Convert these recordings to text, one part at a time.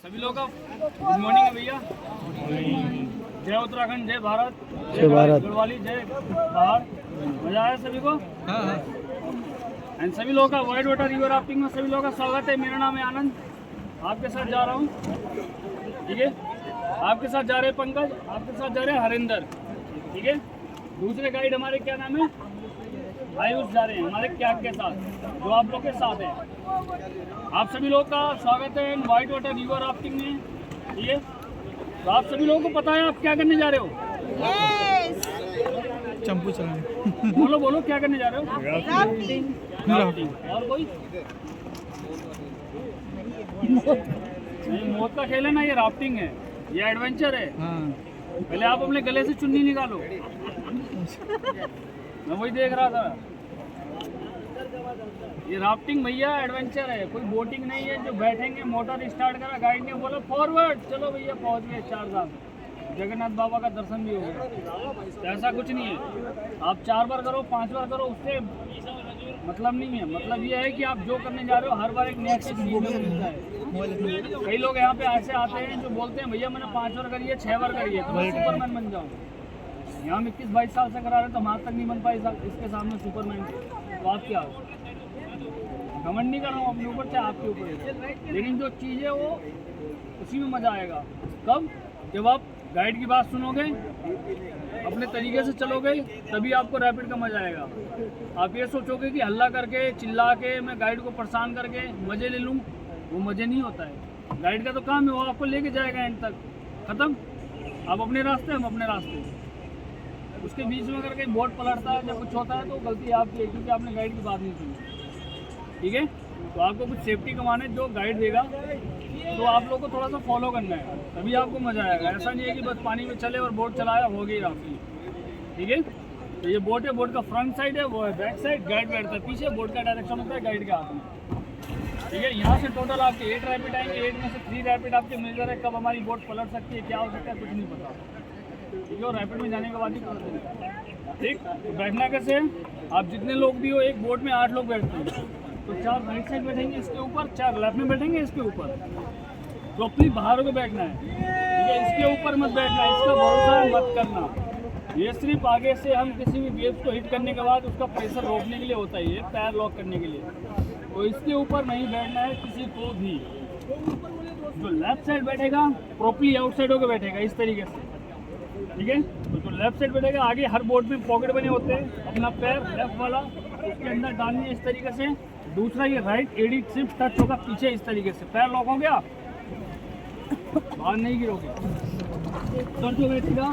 सभी लोग का गुड मॉर्निंग है भैया। जय उत्तराखंड, जय भारत, जय भारत। गुड़वाली, जय बाहर। मजा आया सभी को। एंड सभी लोगों का वाइट वाटर रिवर राफ्टिंग में सभी लोगों का स्वागत है। मेरा नाम है आनंद, आपके साथ जा रहा हूँ। ठीक है, आपके साथ जा रहे हैं पंकज, आपके साथ जा रहे हैं हरिंदर। ठीक है, दूसरे गाइड हमारे क्या नाम है, आयुष जा रहे हैं हमारे कैब के साथ, जो आप लोग के साथ है। आप सभी लोग का स्वागत है वाइट वाटर रिवर राफ्टिंग में। ठीक है, तो आप सभी लोगों को पता है आप क्या करने जा रहे हो? चंपू चलाने। बोलो बोलो, क्या करने जा रहे हो? राफ्टिंग। और कोई नहीं, मौत का खेल है ना, ये राफ्टिंग है, ये एडवेंचर है। पहले आप अपने गले से चुन्नी निकालो। मैं वही देख रहा था। ये राफ्टिंग भैया एडवेंचर है, कोई बोटिंग नहीं है। जो बैठेंगे, मोटर स्टार्ट करा, गाइड ने बोला फॉरवर्ड, चलो भैया पहुंच गए 4 साल, जगन्नाथ बाबा का दर्शन भी हो गया। ऐसा कुछ नहीं है, आप 4 बार करो, 5 बार करो, उससे मतलब नहीं है। मतलब ये है कि आप जो करने जा रहे हो हर बार एक नया चीज सीखने को मिलता है। कई लोग यहाँ पे ऐसे आते हैं जो बोलते हैं भैया मैंने 5 बार करी है, 6 बार करी है, तो मैं सुपरमैन बन जाऊँ। यहाँ हम 21-22 साल से करा रहे हैं, तो हम आज तक नहीं बन पाए इसके सामने सुपरमैन। तो आप क्या हो? घमंड नहीं कर रहा हूँ अपने ऊपर, चाहे आपके ऊपर है, लेकिन जो चीज़ है वो उसी में मज़ा आएगा। कब? जब आप गाइड की बात सुनोगे, अपने तरीके से चलोगे, तभी आपको रैपिड का मज़ा आएगा। आप ये सोचोगे कि हल्ला करके, चिल्ला के, मैं गाइड को परेशान करके मज़े ले लूँ, वो मज़े नहीं होता है। गाइड का तो काम है, वो आपको लेके जाएगा एंड तक, ख़त्म। आप अपने रास्ते, हम अपने रास्ते। उसके बीच में अगर कहीं बोट पलटता है, जब कुछ होता है, तो गलती आपकी है, क्योंकि आपने गाइड की बात नहीं सुनी। ठीक है, तो आपको कुछ सेफ्टी कमाने जो गाइड देगा, तो आप लोग को थोड़ा सा फॉलो करना है, तभी आपको मज़ा आएगा। ऐसा नहीं है कि बस पानी में चले और बोट चलाया, हो गई राफ्टिंग। ठीक है, तो ये बोट है, बोट का फ्रंट साइड है, वो है बैक साइड, गाइड बैठता है पीछे, बोट का डायरेक्शन होता है गाइड के हाथ में। ठीक है, यहाँ से टोटल आपके 8 रैपिड आएंगे, 8 में से 3 रैपिड आपके मिल जा रहे हैं। कब हमारी बोट पलट सकती है, क्या हो सकता है, कुछ नहीं पता। ठीक है, और रैपिड में जाने के बाद ही पता चलेगा। ठीक, तो बैठना कैसे है, आप जितने लोग भी हो, एक बोट में 8 लोग बैठते हैं, तो 4 राइट साइड बैठेंगे इसके ऊपर, 4 लेफ्ट में बैठेंगे इसके ऊपर। प्रॉपरली बाहर होकर बैठना है। ठीक है, इसके ऊपर मत बैठना, इसका भरोसा मत करना। ये सिर्फ आगे से हम किसी भी वेव को हिट करने के बाद उसका प्रेशर रोकने के लिए होता है, ये पैर लॉक करने के लिए। तो इसके ऊपर नहीं बैठना है किसी को भी। जो लेफ्ट साइड बैठेगा प्रॉपरली आउटसाइड होकर बैठेगा इस तरीके से। ठीक है, तो जो लेफ्ट साइड बैठेगा, आगे हर बोट में पॉकेट बने होते हैं, अपना पैर लेफ्ट वाला उसके अंदर डालनी है इस तरीके से। दूसरा ये राइट एडी सिर्फ टच होगा पीछे इस तरीके से, पैर लॉक हो गया, बाहर नहीं गिरोगे। सर जो बैठेगा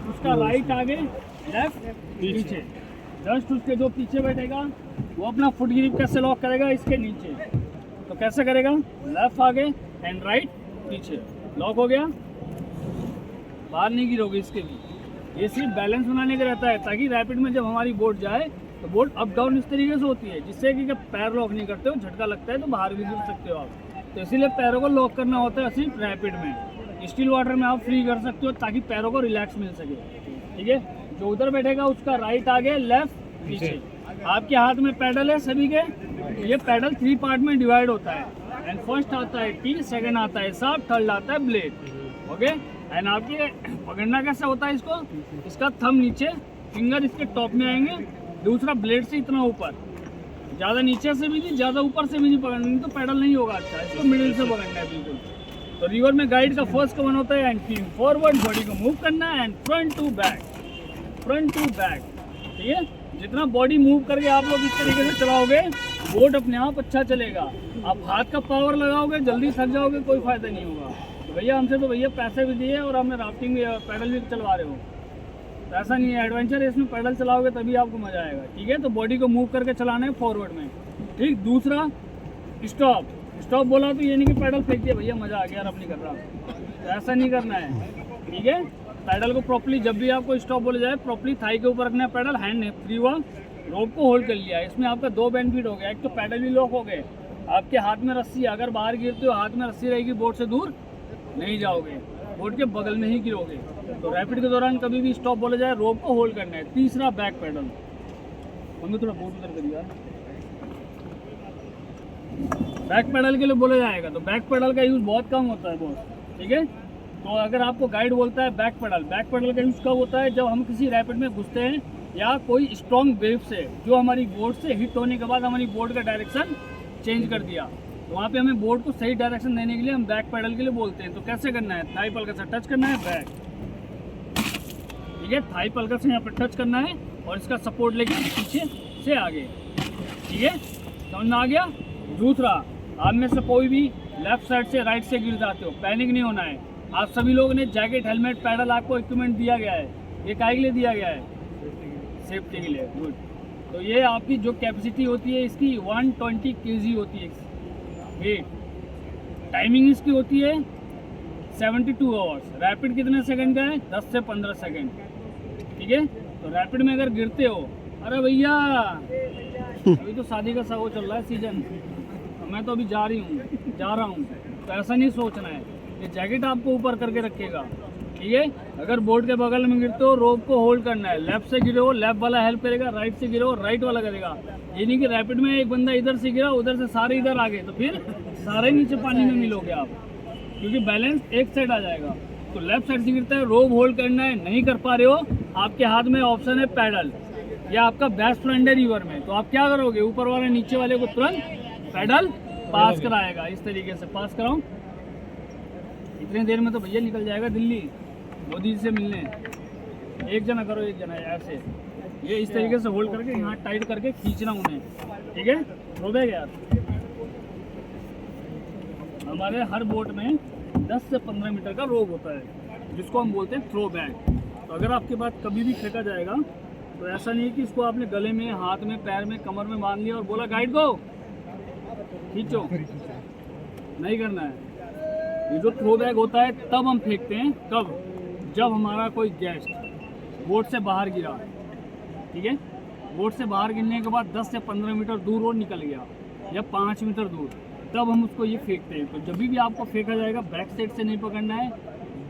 उसका राइट आगे, लेफ्ट पीछे। जस्ट उसके जो पीछे बैठेगा वो अपना फुट ग्रिप कैसे लॉक करेगा, इसके नीचे। तो कैसे करेगा, लेफ्ट आगे एंड राइट पीछे, लॉक हो गया, बाहर नहीं गिरोगे इसके लिए। ये सिर्फ बैलेंस बनाने का रहता है, ताकि रैपिड में जब हमारी बोट जाए तो बोट अप डाउन इस तरीके से होती है, जिससे कि जब पैर लॉक नहीं करते हो, झटका लगता है तो बाहर भी गिर सकते हो आप। तो इसीलिए पैरों को लॉक करना होता है सिर्फ रैपिड में। स्टिल वाटर में आप फ्री कर सकते हो, ताकि पैरों को रिलैक्स मिल सके। ठीक है, जो उधर बैठेगा उसका राइट आगे, लेफ्ट पीछे। आपके हाथ में पैडल है सभी के, ये पैडल 3 पार्ट में डिवाइड होता है। एंड फर्स्ट आता है टी, सेकंड आता है साफ, थर्ड आता है ब्लेड। ओके, एंड आपके पकड़ना कैसे होता है इसको, इसका थंब नीचे, फिंगर इसके टॉप में आएंगे, दूसरा ब्लेड से इतना ऊपर, ज़्यादा नीचे से भी नहीं, ज़्यादा ऊपर से भी नहीं पकड़ना, नहीं तो पैडल नहीं होगा अच्छा। इसको मिडिल से पकड़ना है बिल्कुल। तो रिवर में गाइड का फर्स्ट कवन होता है एंड फील फॉरवर्ड, बॉडी को मूव करना है and front to back, front to back. ठीक है, जितना बॉडी मूव करके आप लोग इस तरीके से चलाओगे, बोट अपने आप अच्छा चलेगा। आप हाथ का पावर लगाओगे, जल्दी थक जाओगे, कोई फायदा नहीं होगा। तो भैया हमसे तो भैया पैसे भी दिए और हमने राफ्टिंग भी, पैडल भी चलवा रहे हो, तो ऐसा नहीं है। एडवेंचर है, इसमें पैडल चलाओगे तभी आपको मज़ा आएगा। ठीक है, तो बॉडी को मूव करके चलाना है फॉरवर्ड में। ठीक, दूसरा स्टॉप, स्टॉप बोला तो ये नहीं कि पैडल फेंक दिया भैया मज़ा आ गया यार अब नहीं कर रहा, तो ऐसा नहीं करना है। ठीक है, पैडल को प्रॉपर्ली, जब भी आपको स्टॉप बोला जाए, प्रॉपर्ली थाई के ऊपर रखना है पैडल, हैंड फ्री हुआ, रोप को होल्ड कर लिया। इसमें आपका 2 बेनिफिट हो गया, एक तो पैडल भी लॉक हो गए, आपके हाथ में रस्सी है, अगर बाहर गिरते हो हाथ में रस्सी रहेगी, बोट से दूर नहीं जाओगे, बोट के बगल में ही गिरोगे। तो रैपिड के दौरान कभी भी स्टॉप बोला जाए, रोप को होल्ड करना है। तीसरा बैक पैडल, हमें थोड़ा बोट उधर करिए यार। बैक पेडल के लिए बोला जाएगा तो बैक पेडल का यूज़ बहुत कम होता है बॉस, ठीक है। तो अगर आपको गाइड बोलता है बैक पेडल का यूज़ कब होता है, जब हम किसी रैपिड में घुसते हैं या कोई स्ट्रॉन्ग वेव से जो हमारी बोर्ड से हिट होने के बाद हमारी बोर्ड का डायरेक्शन चेंज कर दिया, तो वहाँ पे हमें बोर्ड को सही डायरेक्शन देने के लिए हम बैक पेडल के लिए बोलते हैं। तो कैसे करना है, थाई पलका से टच करना है बैक, ठीक है, थाई पलका से यहाँ पर टच करना है और इसका सपोर्ट लेके पीछे से आगे, ठीक है, समझ में आ गया। दूसरा, आप में से कोई भी लेफ्ट साइड से राइट से गिर जाते हो, पैनिक नहीं होना है। आप सभी लोगों ने जैकेट, हेलमेट, पैडल आपको इक्विपमेंट दिया गया है, ये काहे के लिए दिया गया है, सेफ्टी के लिए, गुड। तो ये आपकी जो कैपेसिटी होती है इसकी 120 kg होती है वेट। टाइमिंग इसकी होती है 72 आवर्स। रैपिड कितने सेकंड का है, 10 से 15 सेकंड, ठीक है। तो रैपिड में अगर गिरते हो, अरे भैया अभी तो शादी का वो चल रहा है सीजन, मैं तो अभी जा रहा हूँ, तो ऐसा नहीं सोचना है, ये जैकेट आपको ऊपर करके रखेगा, ठीक है। अगर बोर्ड के बगल में गिरते हो, रोप को होल्ड करना है, लेफ्ट से गिरे हो लेफ्ट वाला हेल्प करेगा, राइट से गिरे हो राइट वाला करेगा। ये नहीं कि रैपिड में एक बंदा इधर से गिरा, उधर से सारे इधर आ गए, तो फिर सारे नीचे पानी में मिलोगे आप, क्योंकि बैलेंस एक साइड आ जाएगा। तो लेफ्ट साइड से गिरता है, रोप होल्ड करना है, नहीं कर पा रहे हो, आपके हाथ में ऑप्शन है पैडल, या आपका बेस्ट फ्रेंड है रिवर में, तो आप क्या करोगे, ऊपर वाले नीचे वाले को तुरंत पैडल पास कराएगा। इस तरीके से पास कराऊं, इतनी देर में तो भैया निकल जाएगा दिल्ली मोदी जी से मिलने। एक जना करो, एक जना ऐसे, ये इस तरीके से होल्ड करके यहाँ टाइट करके खींचना उन्हें, ठीक है। हो गया यार, हमारे हर बोट में 10 से 15 मीटर का रोप होता है जिसको हम बोलते हैं थ्रो बैग। तो अगर आपके पास कभी भी फेंका जाएगा तो ऐसा नहीं है कि इसको आपने गले में, हाथ में, पैर में, कमर में बांध लिया और बोला गाइड को खींचो, नहीं करना है। ये जो थ्रो बैग होता है तब हम फेंकते हैं, कब, जब हमारा कोई गेस्ट बोट से बाहर गिरा, ठीक है, बोट से बाहर गिरने के बाद 10 से 15 मीटर दूर और निकल गया या 5 मीटर दूर, तब हम उसको ये फेंकते हैं। तो जब भी आपको फेंका जाएगा बैक साइड से नहीं पकड़ना है,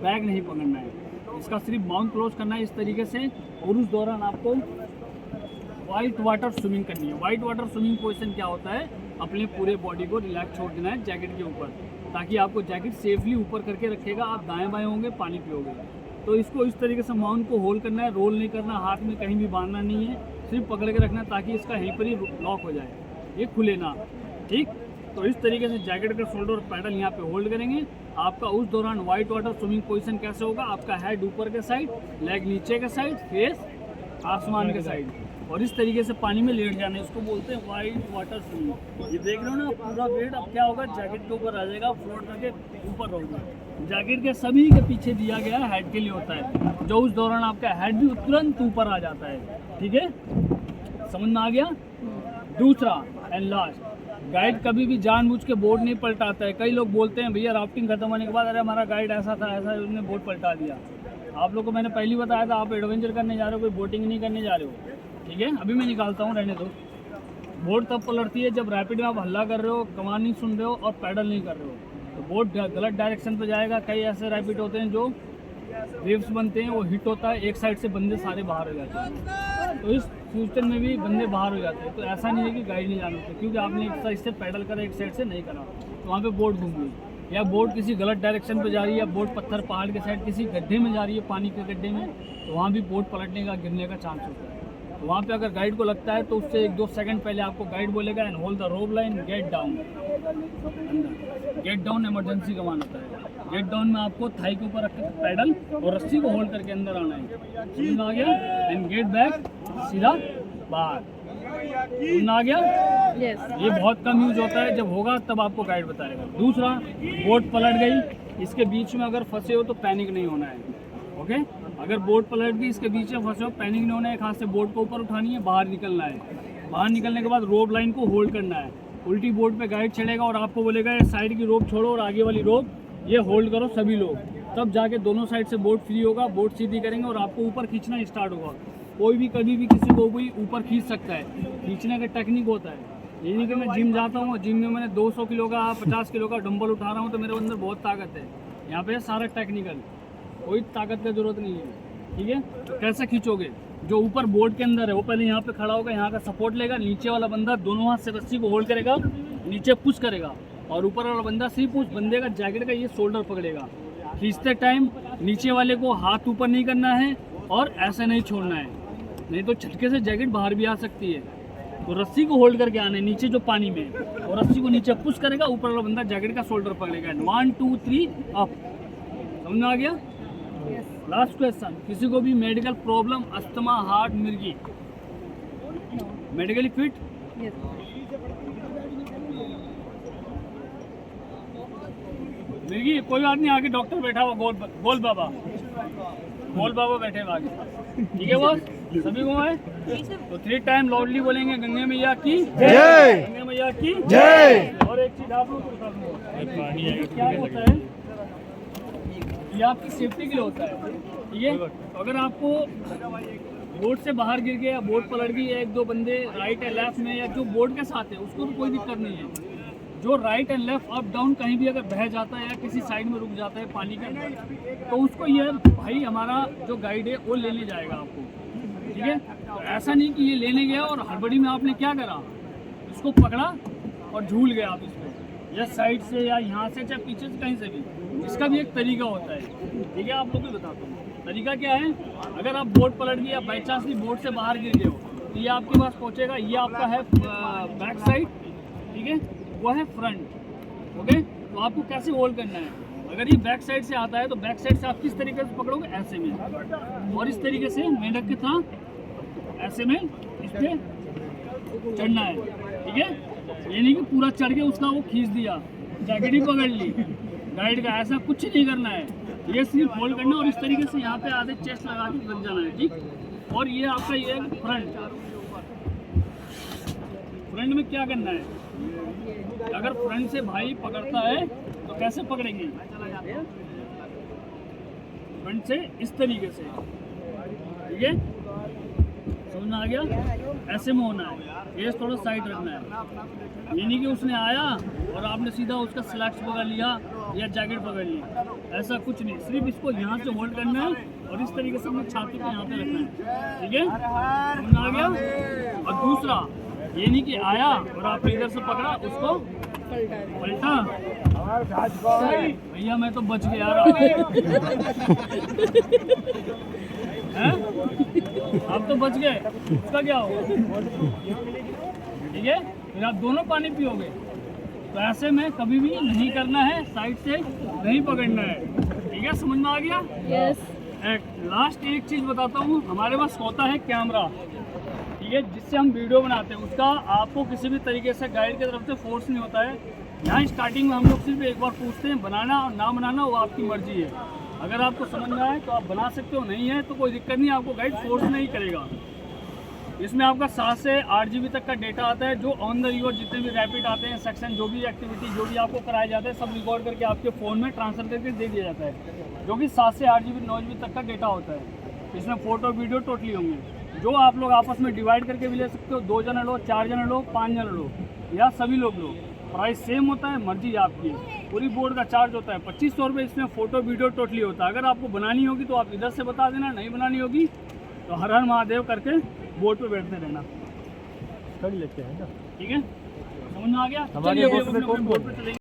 बैग नहीं पकड़ना है, इसका सिर्फ माउंट क्लोज करना है इस तरीके से, और उस दौरान आपको वाइट वाटर स्विमिंग करनी है। वाइट वाटर स्विमिंग पोजीशन क्या होता है, अपने पूरे बॉडी को रिलैक्स छोड़ देना है जैकेट के ऊपर, ताकि आपको जैकेट सेफली ऊपर करके रखेगा, आप दाएं बाएं होंगे, पानी पियोगे। तो इसको इस तरीके से माउंट को होल्ड करना है, रोल नहीं करना, हाथ में कहीं भी बांधना नहीं है, सिर्फ पकड़ के रखना है ताकि इसका यहीं पर ही लॉक हो जाए, ये खुले ना, ठीक। तो इस तरीके से जैकेट का शोल्डर और पैडल यहाँ पे होल्ड करेंगे। आपका उस दौरान वाइट वाटर स्विमिंग पोजीशन कैसे होगा, आपका हेड ऊपर के साइड, लेग नीचे के साइड, फेस आसमान के साइड, और इस तरीके से पानी में लेट जाना है, इसको बोलते हैं वाइट वाटर स्विमिंग। ये देख रहे हो ना, पूरा वेट अब क्या होगा, जैकेट के ऊपर आ जाएगा, फ्लोट करके ऊपर रहोगे। जैकेट के सभी के पीछे दिया गया हेड के लिए होता है, जो उस दौरान आपका हेड भी तुरंत ऊपर आ जाता है, ठीक है, समझ में आ गया। दूसरा एंड लास्ट, गाइड कभी भी जानबूझ के बोर्ड नहीं पलटाता है। कई लोग बोलते हैं भैया राफ्टिंग खत्म होने के बाद, अरे हमारा गाइड ऐसा था, ऐसा, उसने बोर्ड पलटा दिया। आप लोग को मैंने पहले बताया था, आप एडवेंचर करने जा रहे हो, कोई बोटिंग नहीं करने जा रहे हो, ठीक है। अभी मैं निकालता हूँ, रहने दो। बोट तब पलटती है जब रैपिड में आप हल्ला कर रहे हो, कमांड नहीं सुन रहे हो और पैडल नहीं कर रहे हो, तो बोट गलत डायरेक्शन पर जाएगा। कई ऐसे रैपिड होते हैं जो वेव्स बनते हैं, वो हिट होता है, एक साइड से बंदे सारे बाहर हो जाते हैं, तो इस सिचुएशन में भी बंदे बाहर हो जाते हैं। तो ऐसा नहीं है कि गाइड नहीं जाना होता, क्योंकि आपने एक साइड से पैडल करा, एक साइड से नहीं करा, तो वहाँ पे बोट घूम गई, या बोट किसी गलत डायरेक्शन पे जा रही है, या बोट पत्थर पहाड़ के साइड किसी गड्ढे में जा रही है, पानी के गड्ढे में, तो वहाँ भी बोट पलटने का, गिरने का चांस होता है। तो वहाँ पे अगर गाइड को लगता है तो उससे 1-2 सेकंड पहले आपको गाइड बोलेगा and hold the rope line, get down. Get down emergency command होता है। गेट डाउन में आपको थाई के ऊपर रख के पैडल और रस्सी को होल्ड करके अंदर आना है, समझ में आ गया। एंड गेट बैक, सीधा बाहर, समझ में आ गया। ये बहुत कम यूज होता है, जब होगा तब आपको गाइड बताएगा। दूसरा, बोट पलट गई, इसके बीच में अगर फंसे हो तो पैनिक नहीं होना है, ओके। अगर बोट पलट गई, इसके बीच में फंसे हो, पैनिक नहीं होना है। एक हाथ से बोट को ऊपर उठानी है, बाहर निकलना है। बाहर निकलने के बाद रोप लाइन को होल्ड करना है। उल्टी बोट पे गाइड चढ़ेगा और आपको बोलेगा ये साइड की रोप छोड़ो और आगे वाली रोप ये होल्ड करो सभी लोग, तब जाके दोनों साइड से बोट फ्री होगा, बोट सीधी करेंगे और आपको ऊपर खींचना स्टार्ट होगा। कोई भी कभी भी किसी को भी ऊपर खींच सकता है, खींचने का टेक्निक होता है। ये नहीं कि मैं जिम जाता हूँ, जिम में मैंने 200 किलो का 50 किलो का डंबल उठा रहा हूँ तो मेरे अंदर बहुत ताकत है। यहाँ पे सारा टेक्निकल, कोई ताकत की जरूरत नहीं है, ठीक है। तो कैसे खींचोगे, जो ऊपर बोर्ड के अंदर है वो पहले यहाँ पे खड़ा होगा, यहाँ का सपोर्ट लेगा, नीचे वाला बंदा दोनों हाथ से रस्सी को होल्ड करेगा नीचे पुश करेगा और ऊपर वाला बंदा सिर्फ उस बंदे का जैकेट का ये शोल्डर पकड़ेगा। खींचते टाइम नीचे वाले को हाथ ऊपर नहीं करना है और ऐसे नहीं छोड़ना है, नहीं तो झटके से जैकेट बाहर भी आ सकती है। तो रस्सी को होल्ड करके आना है नीचे जो पानी में, और रस्सी को नीचे पुश करेगा, ऊपर वाला बंदा जैकेट का शोल्डर पकड़ेगा। 1 2 3 अप। समझ में आ गया? लास्ट क्वेश्चन, किसी को भी मेडिकल प्रॉब्लम, अस्थमा, हार्ट, मिर्गी, मेडिकली फिट? मिर्गी कोई बात नहीं, आगे डॉक्टर बैठा हुआ, गोल बाबा बैठे हुए आगे। ठीक है बॉस, सभी को है तो 3 टाइम लाउडली बोलेंगे, गंगे मैया की जय, गंगे मैया की जय। और एक चीज आप लोग को बता दूं, क्या होता है, ये आपकी सेफ्टी के लिए होता है। ठीक है, अगर आपको बोट से बाहर गिर गया, बोट पलट गई, 1-2 बंदे राइट या लेफ्ट में या जो बोट के साथ है उसको भी कोई दिक्कत नहीं है। जो right and left up down कहीं भी अगर बह जाता है या किसी साइड में रुक जाता है पानी के अंदर, तो उसको ये भाई हमारा जो गाइड है वो लेने जाएगा आपको। ठीक है, तो ऐसा नहीं कि ये लेने गया और हड़बड़ी में आपने क्या करा, इसको पकड़ा और झूल गया आप इसको, या साइड से या यहाँ से चाहे पीछे से कहीं से भी। इसका भी एक तरीका होता है। ठीक है, आप लोगों को बताता हूँ तरीका क्या है। अगर आप बोट पलट गई या बाई चांस भी बोट से बाहर गिर गए हो तो ये आपके पास पहुँचेगा, ये आपका है बैक साइड, ठीक है, वो है फ्रंट। ओके, तो आपको कैसे होल्ड करना है, अगर ये बैक साइड से आता है तो बैक साइड से आप किस तरीके से पकड़ोगे, ऐसे में, और इस तरीके से मेंढक की तरह ऐसे में इस पे चढ़ना है। ठीक है, ये नहीं कि पूरा चढ़ के उसका वो खींच दिया, जैकेट ही पकड़ ली गाइड का, ऐसा कुछ नहीं करना है। ये सिर्फ होल्ड करना और इस तरीके से यहाँ पे आधे चेस्ट लगा के लग जाना है। ठीक, और ये आपका ये फ्रंट में क्या करना है, अगर फ्रंट से भाई पकड़ता है तो कैसे पकड़ेंगे, फ्रंट से इस तरीके से। ठीक है, समझ में आ गया? ऐसे में होना है, ये थोड़ा साइड रखना है। ये नहीं कि उसने आया और आपने सीधा उसका स्लैक्स पकड़ लिया या जैकेट पकड़ लिया, ऐसा कुछ नहीं। सिर्फ इसको यहाँ से होल्ड करना है और इस तरीके से अपने छाती को यहाँ पे रखना है। ठीक है, समझ में आ गया? और दूसरा, ये नहीं कि आया और आपने इधर से पकड़ा उसको पलटा, भैया मैं तो बच गया हैं? आप तो बच गए, उसका क्या होगा? ठीक है, फिर आप दोनों पानी पियोगे। तो ऐसे में कभी भी नहीं करना है, साइड से नहीं पकड़ना है। ठीक है, समझ में आ गया? यस। लास्ट एक चीज़ बताता हूँ, हमारे पास होता है कैमरा, ठीक है, जिससे हम वीडियो बनाते हैं। उसका आपको किसी भी तरीके से गाइड की तरफ से फोर्स नहीं होता है। यहाँ स्टार्टिंग में हम लोग सिर्फ एक बार पूछते हैं, बनाना और ना बनाना वो आपकी मर्जी है। अगर आपको समझ में आए तो आप बना सकते हो, नहीं है तो कोई दिक्कत नहीं, आपको गाइड फोर्स नहीं करेगा। इसमें आपका 7 से 8 GB तक का डेटा आता है, जो ऑन द रिवर जितने भी रैपिड आते हैं, सेक्शन, जो भी एक्टिविटी जो भी आपको कराया जाता है, सब रिकॉर्ड करके आपके फ़ोन में ट्रांसफर करके दे दिया जाता है, जो कि 7 से 8 GB 9 GB तक का डेटा होता है। इसमें फ़ोटो वीडियो टोटली होंगे, जो आप लोग आपस में डिवाइड करके भी ले सकते हो। 2 जने लो, 4 जने लो, 5 जने लो, या सभी लोग लो। प्राइस सेम होता है, मर्जी आपकी है। पूरी बोर्ड का चार्ज होता है 2500 रुपये। इसमें फ़ोटो वीडियो टोटली होता है। अगर आपको बनानी होगी तो आप इधर से बता देना, नहीं बनानी होगी तो हर हर महादेव करके बोर्ड पे बैठते रहना। कर लेते हैं ना। ठीक है, समझ में आ गया? हमारे चलिए, बोर्ड पे अपने कौन बोर्ड पे चलेंगे।